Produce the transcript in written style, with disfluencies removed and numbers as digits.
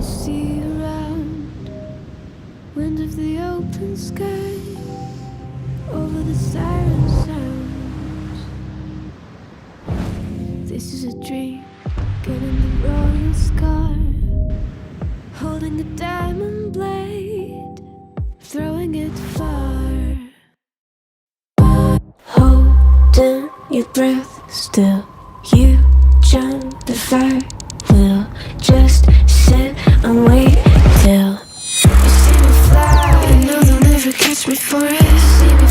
you see around, wind of the open sky, over the siren sounds. This is a dream, getting the royal scar, holding a diamond blade, throwing it far. Holding your breath still, you jump the fire. We'll just sit and wait till you see me fly. You know they'll never catch me for it. See me